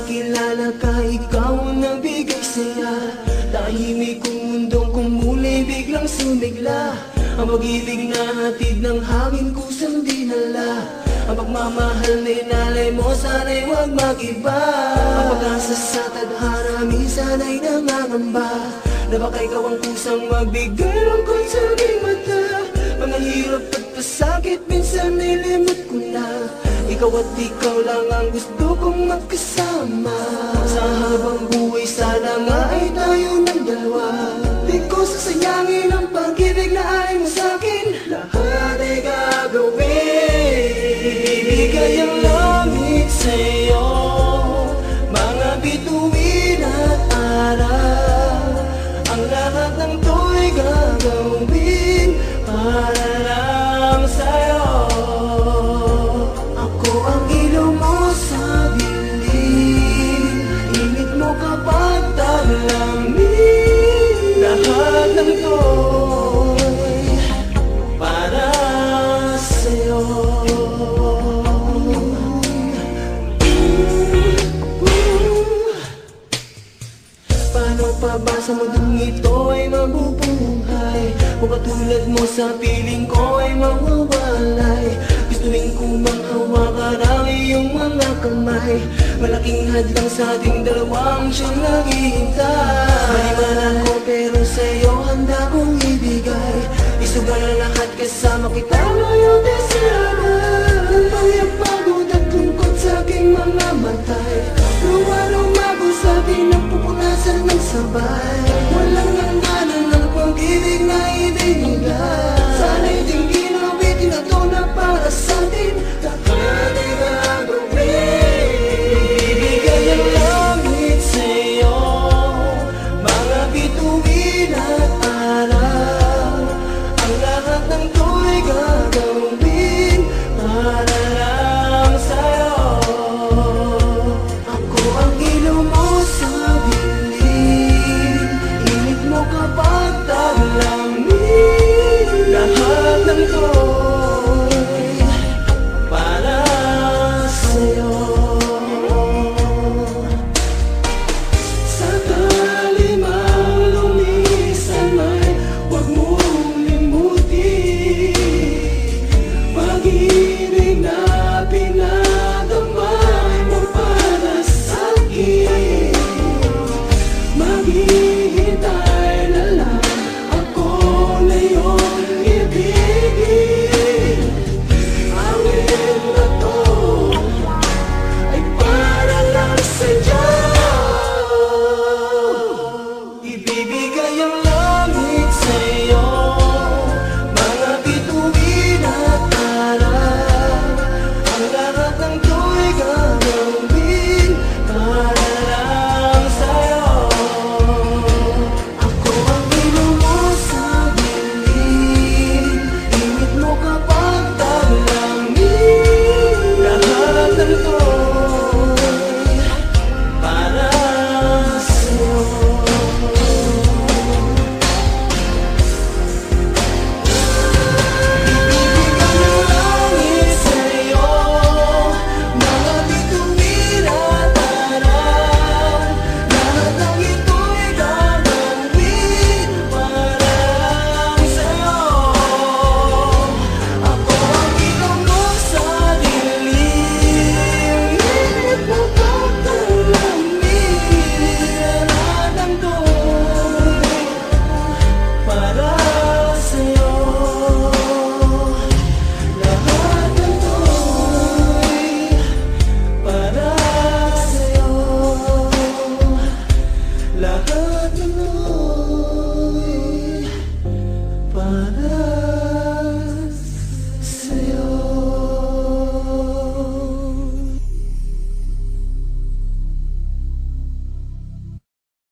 makilala ka, ikaw ang nabigay saya. Tahimik kong mundong kumulay, biglang sumigla. Ang pag-ibig na hatid ng hangin kusang dinala. Ang pagmamahal na inalay mo, sana'y huwag mag-iba. Ang pag-asa sa tadhana, minsan ay nangangamba na baka ikaw ang kusang magbigay lungkot sa aking mata. Mga hirap at pasakit, minsan nilimot ko na. Ikaw at ikaw lang ang gusto kong magkasama. Sa habang buhay sana nga ay tayo ng dalawa. Di ko sasayangin ang pag-ibig na ay mo sa'kin. Lahat ay gagawin, ibibigay ang langit sa'yo. Mga bituin at araw, ang lahat ng to'y gagawin para lang sa'yo. Ako ang ilaw mo sa dilim, init mo kapag taglamig. Lahat ng to'y para sa'yo. Paano pa ba sa mundong ito ay mabubuhay kung katulad mo sa piling ko ay mawawalay? Gustuin ko mang hawakan ang iyong mga kamay. Malaking hadlang sa ating dalawang siyang naghihintay. Mali man ako pero sa'yo handa kong ibigay. Isugal ang lahat kasama kita ngayon, desirable.